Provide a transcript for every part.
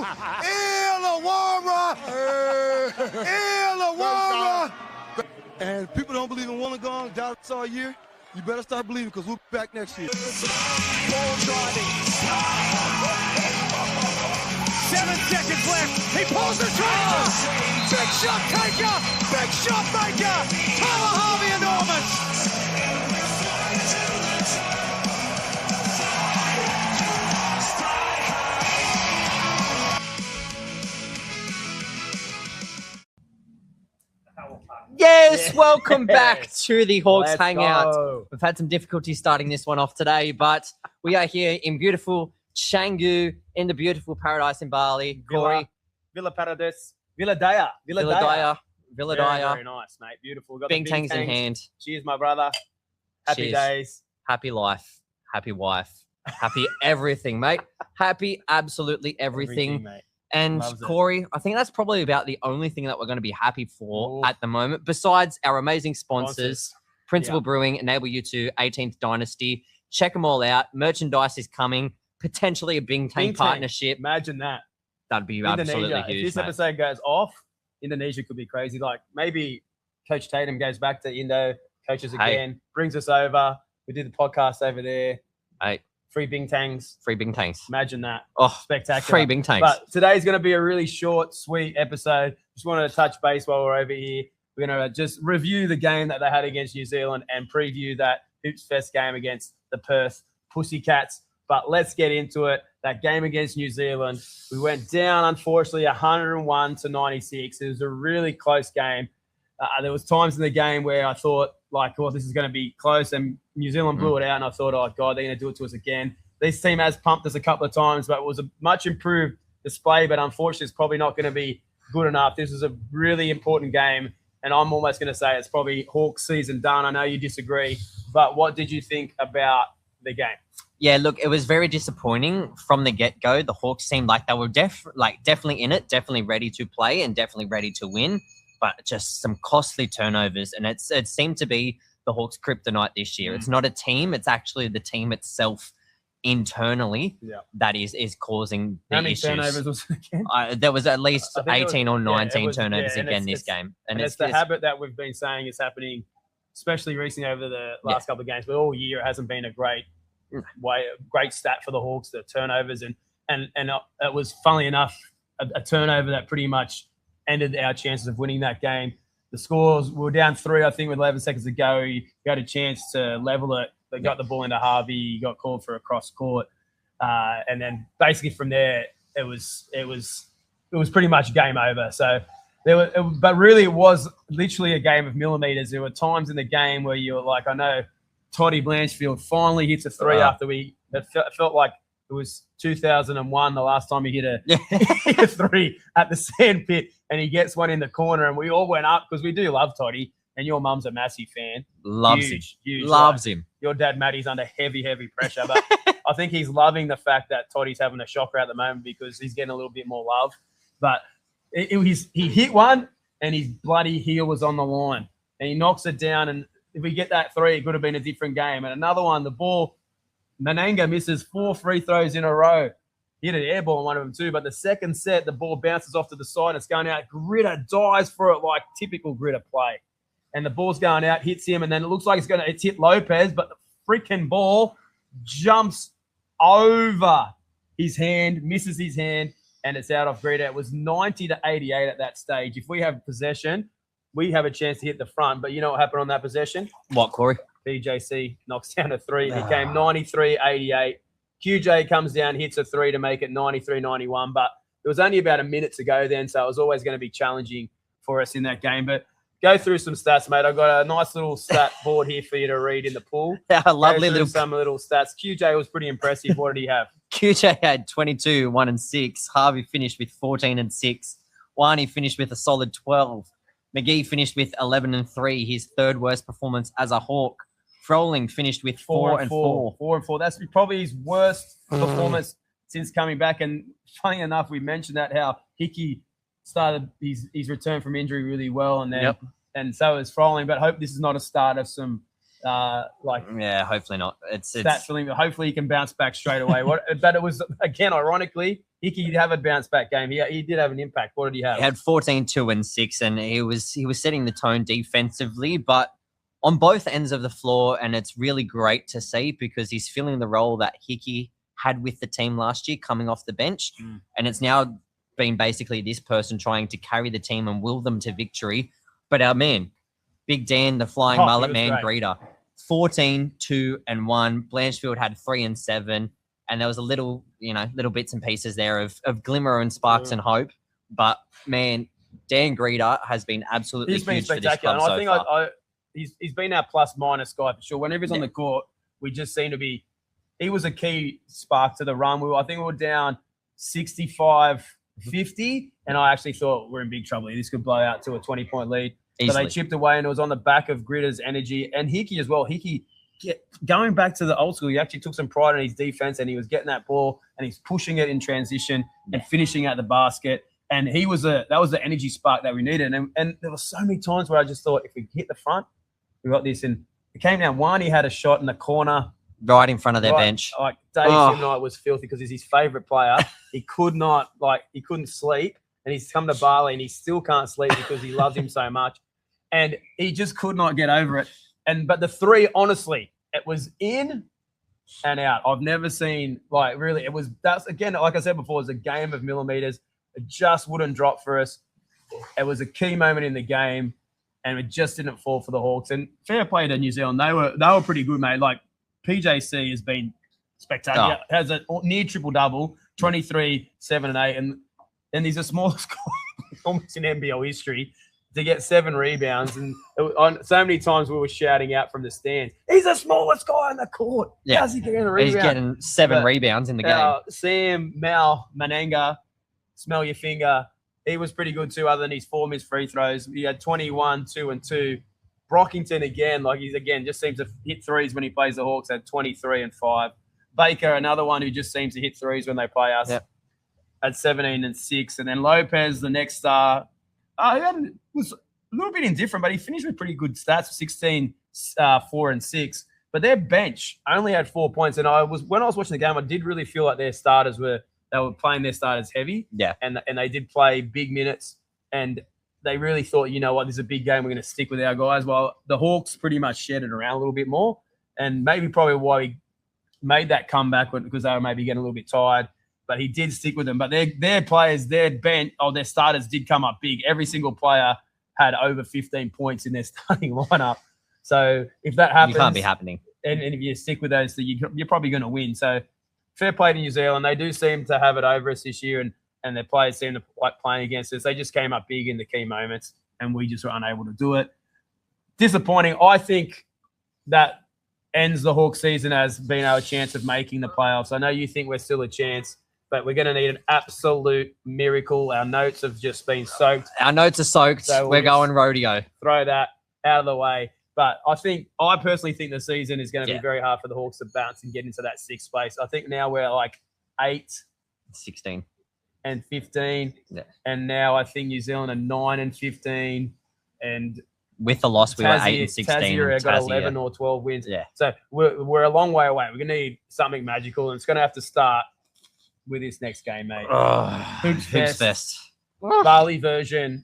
Illawarra! Illawarra! And people don't believe in Wollongong, doubt us all year. You better start believing because we'll be back next year. Ball driving. 7 seconds left. He pulls the trigger. Big shot taker. Big shot maker. Tyler Harvey enormous. Yes, welcome back to the Hawks Let's Hangout. go. We've had some difficulty starting this one off today, but we are here in beautiful Canggu, in the beautiful paradise in Bali. Corey, Villa Paradise. Villa Daya. Villa Daya. Very, very nice, mate. Beautiful. Got the Bing tangs in hand. Cheers, my brother. Happy Cheers. days. Happy life. Happy wife. Happy everything, mate. Happy absolutely everything. mate. And Loves it. Corey, I think that's probably about the only thing that we're going to be happy for at the moment, besides our amazing sponsors, Principal Brewing, Enable You to 18th Dynasty. Check them all out. Merchandise is coming. Potentially a Bing Tang partnership. Imagine that. That'd be Indonesia. absolutely If huge, this mate. episode goes off, Indonesia could be crazy. Like maybe Coach Tatum goes back to Indo, coaches again, brings us over. We did the podcast over there. Hey. Free Bing Tangs. Free Bing Tangs. Imagine that. Oh, Spectacular. free Bing Tangs. But today's going to be a really short, sweet episode. Just wanted to touch base while we're over here. We're going to just review the game that they had against New Zealand and preview that Hoops Fest game against the Perth Pussycats. But let's get into it. That game against New Zealand, we went down, unfortunately, 101 to 96. It was a really close game. There was times in the game where I thought, like, oh, this is going to be close, and New Zealand blew it out, and I thought, oh, God, they're going to do it to us again. This team has pumped us a couple of times, but it was a much improved display, but unfortunately, it's probably not going to be good enough. This is a really important game, and I'm almost going to say it's probably Hawks season done. I know you disagree, but what did you think about the game? Yeah, look, it was very disappointing from the get-go. The Hawks seemed like they were definitely in it, definitely ready to play and definitely ready to win, but just some costly turnovers. And it seemed to be the Hawks' kryptonite this year. It's not a team. It's actually the team itself internally that is causing the How many issues. turnovers was it again? There was at least 18 or 19 was, turnovers and again it's this game. And it's the habit that we've been saying is happening, especially recently over the last couple of games, but all year it hasn't been a great stat for the Hawks, the turnovers. And it was, funnily enough, a turnover that pretty much ended our chances of winning that game. The scores, we were down 3, I think, with 11 seconds to go. You had a chance to level it. They got the ball into Harvey. You got called for a cross court. And then basically from there, it was pretty much game over. So but really it was literally a game of millimeters. There were times in the game where you were like, I know Toddy Blanchfield finally hits a 3 after it felt like it was 2001, the last time he hit a 3 at the sand pit, and he gets one in the corner, and we all went up because we do love Toddy, and your mum's a massive fan. Loves him. Your dad, Matty's under heavy, heavy pressure, but I think he's loving the fact that Toddy's having a shocker at the moment because he's getting a little bit more love. But he hit one, and his bloody heel was on the line, and he knocks it down, and if we get that 3, it could have been a different game. And another one, the ball, Mananga misses 4 free throws in a row. He hit an air ball on one of them too, but the second set, the ball bounces off to the side. It's going out. Gritter dives for it like typical Gritter play. And the ball's going out, hits him, and then it looks like it's hit Lopez, but the freaking ball jumps over his hand, misses his hand, and it's out of Gritter. It was 90 to 88 at that stage. If we have possession, we have a chance to hit the front. But you know what happened on that possession? What, Corey? BJC knocks down a 3. It became 93-88. QJ comes down, hits a 3 to make it 93-91. But it was only about a minute to go then, so it was always going to be challenging for us in that game. But go through some stats, mate. I've got a nice little stat board here for you to read in the pool. Lovely little stats. QJ was pretty impressive. What did he have? QJ had 22, 1 and 6. Harvey finished with 14 and 6. Wani finished with a solid 12. McGee finished with 11 and 3, his third worst performance as a Hawk. Froling finished with 4 and 4. 4 and 4. That's probably his worst performance since coming back. And funny enough, we mentioned that how Hickey started his return from injury really well, and then and so is Froling. But I hope this is not a start of some Yeah, hopefully not. Stat filling. Hopefully he can bounce back straight away. But it was, again, ironically, Hickey did have a bounce back game. He did have an impact. What did he have? He had 14, 2, and 6, and he was setting the tone defensively, but on both ends of the floor, and it's really great to see because he's filling the role that Hickey had with the team last year coming off the bench, and it's now been basically this person trying to carry the team and will them to victory. But our man, Big Dan, the flying mullet man greeter, 14, 2, and 1. Blanchfield had 3 and 7, and there was a little bits and pieces there of glimmer and sparks and hope. But man, Dan Greeter has been absolutely huge for this club so far. He's been our plus minus guy for sure. Whenever he's on the court, we just seem to be. He was a key spark to the run. I think we were down 65-50, and I actually thought we're in big trouble. This could blow out to a 20-point lead. Easily. But they chipped away, and it was on the back of Gritter's energy and Hickey as well. Hickey, going back to the old school, he actually took some pride in his defense, and he was getting that ball, and he's pushing it in transition and finishing at the basket. And that was the energy spark that we needed. And there were so many times where I just thought, if we hit the front, we got this. And it came down one. He had a shot in the corner, right in front of their bench. Like Dave Simnight was filthy because he's his favorite player. He couldn't sleep. And he's come to Bali and he still can't sleep because he loves him so much. And he just could not get over it. But the three, honestly, it was in and out. I've never seen, really, that's again, like I said before, it was a game of millimeters. It just wouldn't drop for us. It was a key moment in the game, and it just didn't fall for the Hawks. And fair play to New Zealand. They were pretty good, mate. Like, PJC has been spectacular. Has a near triple-double, 23, 7, and 8. And he's the smallest guy almost in NBL history to get 7 rebounds. And so many times we were shouting out from the stands, he's the smallest guy on the court. Yeah. How's he getting a rebound? He's getting 7 rebounds in the game. Sam, Mal, Mananga, smell your finger. He was pretty good too, other than his 4 missed free throws. He had 21, 2, and 2. Brockington again, just seems to hit threes when he plays the Hawks, had 23 and 5. Baker, another one who just seems to hit threes when they play us. Yep. At 17 and 6. And then Lopez, the next star, was a little bit indifferent, but he finished with pretty good stats, 16, 4, and 6. But their bench only had 4 points. And when I was watching the game, I did really feel like their starters were playing their starters heavy. Yeah. And they did play big minutes. And they really thought, you know what, this is a big game. We're going to stick with our guys. Well, the Hawks pretty much shared it around a little bit more. And probably why he made that comeback because they were maybe getting a little bit tired. But he did stick with them. But their players, their starters did come up big. Every single player had over 15 points in their starting lineup. So if that happens, you can't be happening. And if you stick with those, you're probably going to win. So fair play to New Zealand. They do seem to have it over us this year, and their players seem to like playing against us. They just came up big in the key moments, and we just were unable to do it. Disappointing. I think that ends the Hawk season as being our chance of making the playoffs. I know you think we're still a chance, but we're going to need an absolute miracle. Our notes have just been soaked. Our notes are soaked. So we're going rodeo. Throw that out of the way. But I personally think the season is going to be very hard for the Hawks to bounce and get into that 6th place. I think now we're like 8, 16, and 15. Yeah. And now I think New Zealand are 9 and 15. And with the loss, we were 8 and 16. Tassie got 11 or 12 wins. Yeah. So we're a long way away. We're going to need something magical, and it's going to have to start with this next game, mate. Hoops Fest. Bali version.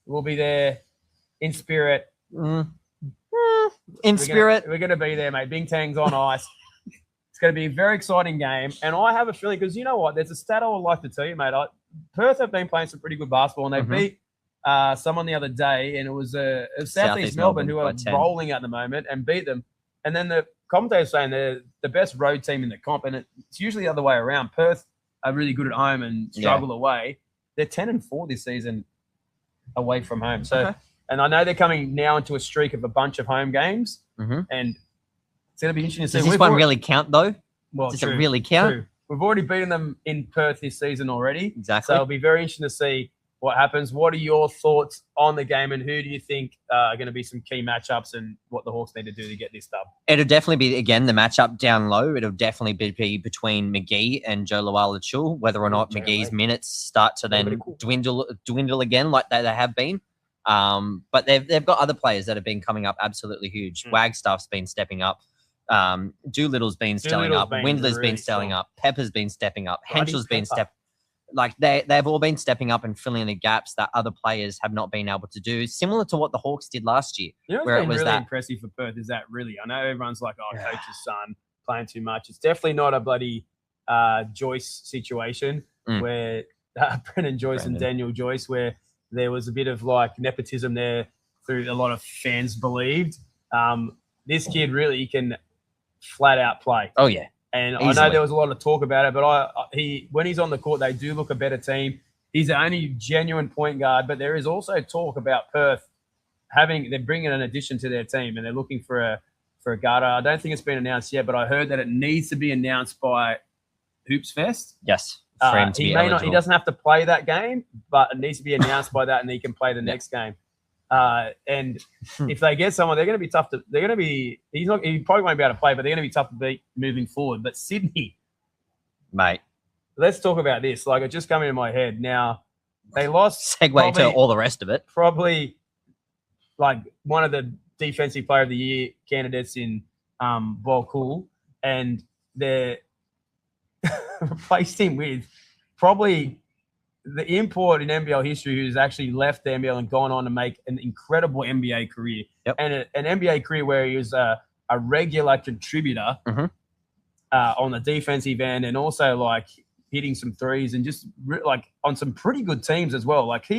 We'll be there in spirit. In spirit. We're going to be there, mate. Bing Tang's on ice. It's going to be a very exciting game. And I have a feeling, because you know what? There's a stat I would like to tell you, mate. Perth have been playing some pretty good basketball, and they beat someone the other day, and it was Southeast Melbourne, who are rolling at the moment, and beat them. And then the commentators saying they're the best road team in the comp, and it's usually the other way around. Perth are really good at home and struggle away. They're 10 and 4 this season away from home. So, and I know they're coming now into a streak of a bunch of home games, and it's going to be interesting to see. Does this one really count, though? Well, does it really count? True. We've already beaten them in Perth this season already. Exactly. So it'll be very interesting to see what happens. What are your thoughts on the game, and who do you think are going to be some key matchups, and what the Hawks need to do to get this dub? It'll definitely be, again, the matchup down low. It'll definitely be between McGee and Joe Luala-Chul, whether or not McGee's minutes start to then dwindle again like they have been. But they've got other players that have been coming up absolutely huge. Wagstaff's been stepping up. Doolittle's been stepping up. Windler's been stepping up. Pepper's been stepping up. Henschel's been stepping. Like they've all been stepping up and filling in the gaps that other players have not been able to do, similar to what the Hawks did last year. You know what's been really impressive for Perth is that really, I know everyone's like, oh, coach's son playing too much. It's definitely not a bloody Joyce situation where Brendan Joyce and Daniel Joyce, where there was a bit of like nepotism there through a lot of fans believed. This kid really can flat out play. Oh, yeah. And easily. I know there was a lot of talk about it, but when he's on the court, they do look a better team. He's the only genuine point guard, but there is also talk about Perth they're bringing an addition to their team, and they're looking for a guard. I don't think it's been announced yet, but I heard that it needs to be announced by Hoops Fest. Yes, for him to be eligible. He doesn't have to play that game, but it needs to be announced by that, and he can play the next game. And if they get someone, they're going to be tough to. They're going to be. He probably won't be able to play, but they're going to be tough to beat moving forward. But Sydney, mate, let's talk about this. Like, it just come into my head. Now they lost. Segue to all the rest of it. Probably, like one of the defensive player of the year candidates in Volcool, and they replaced him with probably the import in NBL history who's actually left the NBL and gone on to make an incredible NBA career. And an NBA career where he was a regular contributor on the defensive end, and also like hitting some threes and just like on some pretty good teams as well. Like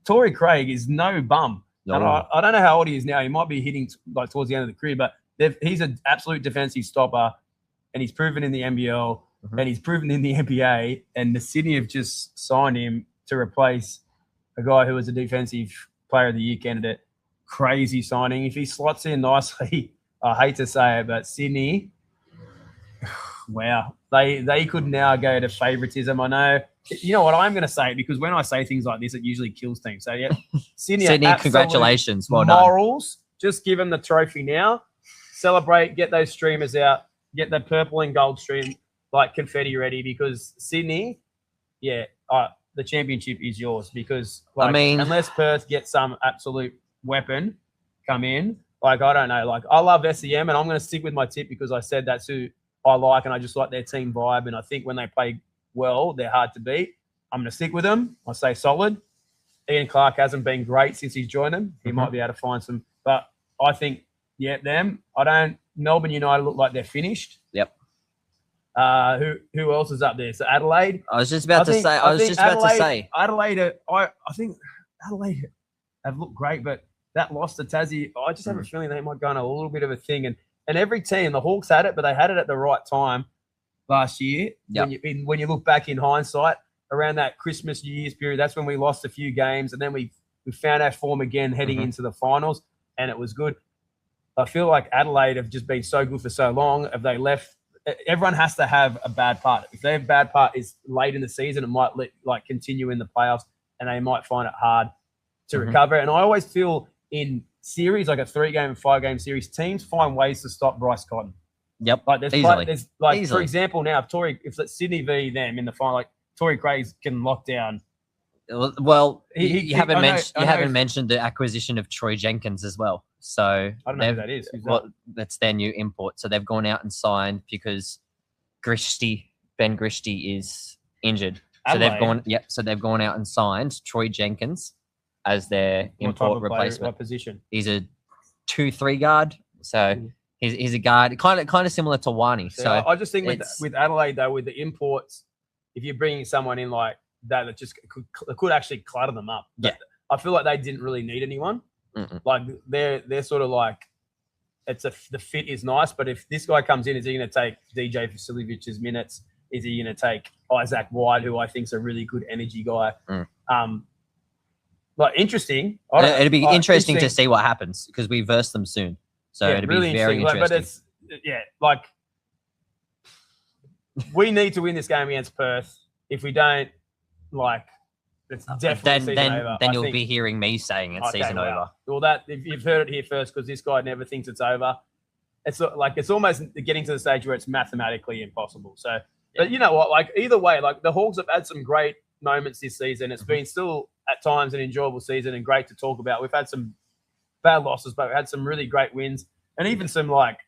Torrey Craig is no bum. No. And I don't know how old he is now. He might be hitting like towards the end of the career, but he's an absolute defensive stopper, and he's proven in the NBL. And he's proven in the NBA, and the Sydney have just signed him to replace a guy who was a defensive player of the year candidate. Crazy signing. If he slots in nicely, I hate to say it, but Sydney, wow, they could now go to favoritism. I know. You know what? I'm going to say it because when I say things like this, it usually kills teams. So, yeah, Sydney, congratulations. Well morals. Done. Just give them the trophy now. Celebrate. Get those streamers out. Get the purple and gold stream like confetti ready, because Sydney, the championship is yours, because unless Perth gets some absolute weapon come in, like I don't know, like I love SEM, and I'm going to stick with my tip because I said that's who I like, and I just like their team vibe, and I think when they play well, they're hard to beat. I'm going to stick with them. I say solid. Ian Clark hasn't been great since he's joined them. He might be able to find some, but I think them. Melbourne United look like they're finished. Yep. Who else is up there? So Adelaide. I was just about to say. Adelaide. I think Adelaide have looked great, but that loss to Tassie, I just have a feeling they might go on a little bit of a thing. And every team, the Hawks had it, but they had it at the right time last year. Yep. When you look back in hindsight, around that Christmas New Year's period, that's when we lost a few games, and then we found our form again heading into the finals, and it was good. I feel like Adelaide have just been so good for so long. If they left, everyone has to have a bad part. If their bad part is late in the season, it might continue in the playoffs, and they might find it hard to recover. And I always feel in series, like a 3-game and 5-game series, teams find ways to stop Bryce Cotton. Yep, like there's for example, now if it's Sydney v them in the final, like Torrey Craig can lock down. Well, you haven't mentioned the acquisition of Troy Jenkins as well. So I don't know who that is. That's their new import. So they've gone out and signed because Ben Grishty is injured. So they've gone out and signed Troy Jenkins as their import replacement. What position? He's a 2-3 guard. So he's a guard, kind of similar to Wani. So I just think with Adelaide though, with the imports, if you're bringing someone in like that just could actually clutter them up. But I feel like they didn't really need anyone. Like they're sort of like the fit is nice, but if this guy comes in, is he going to take DJ Vasiljevic's minutes? Is he going to take Isaac White, who I think is a really good energy guy? Interesting. It'd be interesting to see what happens because we verse them soon, so it'd be very interesting. But we need to win this game against Perth. If we don't, it's definitely season over. Then you'll be hearing me saying it's season over. Well, that if you've heard it here first, because this guy never thinks it's over. It's it's almost getting to the stage where it's mathematically impossible. So, but you know what? Either way, the Hawks have had some great moments this season. It's been still at times an enjoyable season and great to talk about. We've had some bad losses, but we've had some really great wins and even some like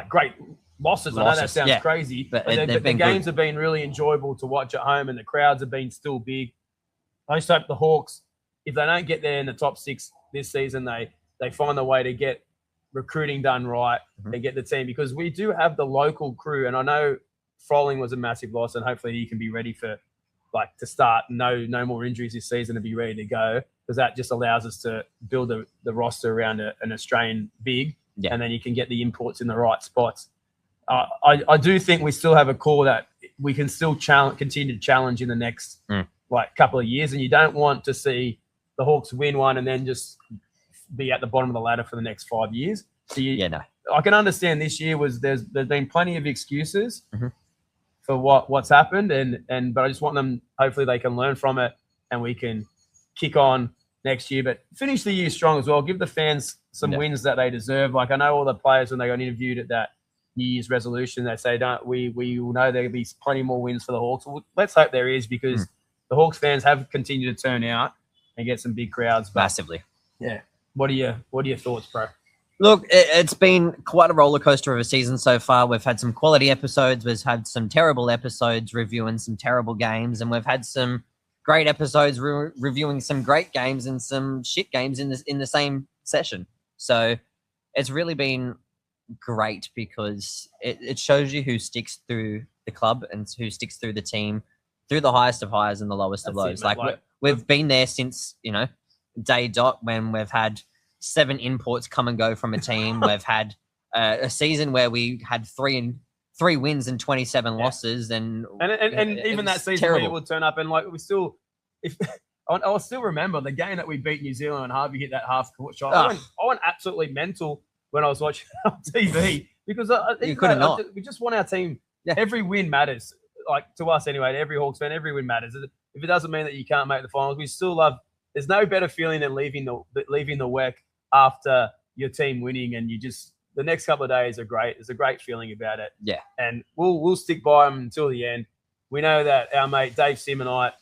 great losses. I know that sounds crazy, but the games have been really enjoyable to watch at home and the crowds have been still big. I just hope the Hawks, if they don't get there in the top 6 this season, they find a way to get recruiting done right and get the team, because we do have the local crew. And I know Froling was a massive loss, and hopefully he can be ready for to start. No more injuries this season and be ready to go, because that just allows us to build the roster around an Australian big, and then you can get the imports in the right spots. I do think we still have a core that we can still continue to challenge in the next couple of years, and you don't want to see the Hawks win one and then just be at the bottom of the ladder for the next 5 years. So I can understand this year there's been plenty of excuses for what's happened, but I just want them, hopefully they can learn from it and we can kick on next year, but finish the year strong as well. Give the fans some wins that they deserve. Like I know all the players when they got interviewed at that New Year's resolution, they say, we will know there'll be plenty more wins for the Hawks. Well, let's hope there is, because the Hawks fans have continued to turn out and get some big crowds. Massively. Yeah. What are your thoughts, bro? Look, it's been quite a roller coaster of a season so far. We've had some quality episodes. We've had some terrible episodes reviewing some terrible games, and we've had some great episodes reviewing some great games and some shit games in the same session. So it's really been great, because it shows you who sticks through the club and who sticks through the team, through the highest of highs and the lowest of lows. We've been there since, day dot, when we've had 7 imports come and go from a team. We've had a season where we had 3 wins and 27 losses, and even that season we would turn up and we still, I'll still remember the game that we beat New Zealand and Harvey hit that half-court shot. I went absolutely mental when I was watching it on TV, because we just want our team. Every win matters, to us anyway. To every Hawks fan, every win matters. If it doesn't mean that you can't make the finals, we still love. There's no better feeling than leaving the WEC after your team winning, and the next couple of days are great. There's a great feeling about it. Yeah, and we'll stick by them until the end. We know that our mate Dave Sim and I,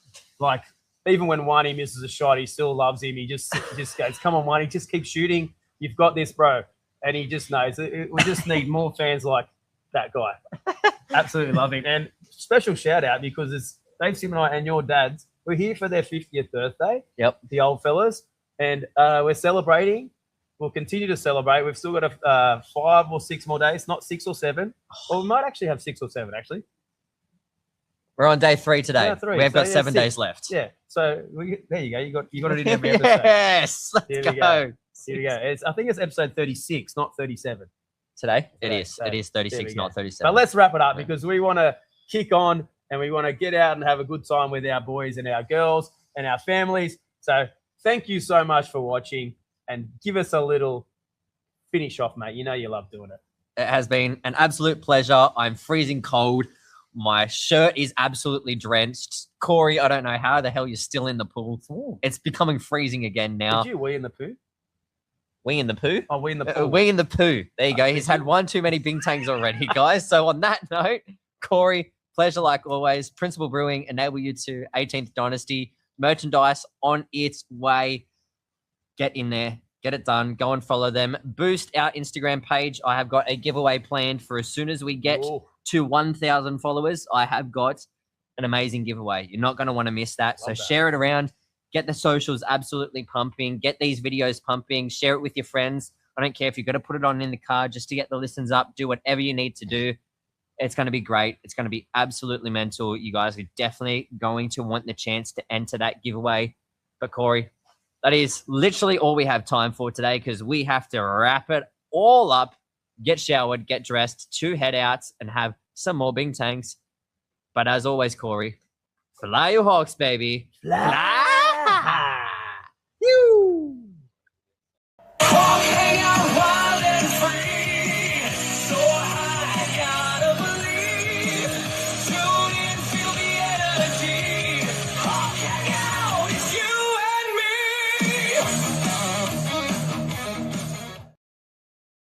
even when Wani misses a shot, he still loves him. He just goes, "Come on, Wani, just keep shooting. You've got this, bro." And he just knows. We just need more fans like that guy. Absolutely love him. And special shout out, because it's Dave Sim and I and your dads. We're here for their 50th birthday. Yep. The old fellas. And we're celebrating. We'll continue to celebrate. We've still got 5 or 6 more days, not 6 or 7. Or we might actually have 6 or 7, actually. We're on day 3 today. We've got 7 days left. Yeah. So there you go. You got it in every episode. Yes. Let's go. Here we go. I think it's episode 36, not 37. Today? It is. It is 36, not 37. But let's wrap it up, because we want to kick on. And we want to get out and have a good time with our boys and our girls and our families. So thank you so much for watching, and give us a little finish off, mate. You know you love doing it. It has been an absolute pleasure. I'm freezing cold. My shirt is absolutely drenched. Corey, I don't know how the hell you're still in the pool. Ooh. It's becoming freezing again now. Did you wee in the poo? Wee in the poo? Oh, wee in the pool. Wee in the poo. There you go. He's had one too many bing tangs already, guys. So on that note, Corey, pleasure like always. Principal Brewing, enable you to 18th Dynasty. Merchandise on its way. Get in there. Get it done. Go and follow them. Boost our Instagram page. I have got a giveaway planned for as soon as we get to 1,000 followers. I have got an amazing giveaway. You're not going to want to miss that. So share it around. Get the socials absolutely pumping. Get these videos pumping. Share it with your friends. I don't care if you've got to put it on in the car just to get the listens up. Do whatever you need to do. It's going to be great. It's going to be absolutely mental. You guys are definitely going to want the chance to enter that giveaway. But Corey, that is literally all we have time for today, because we have to wrap it all up, get showered, get dressed, 2 head outs, and have some more bing tangs. But as always, Corey, fly your Hawks, baby. Fly!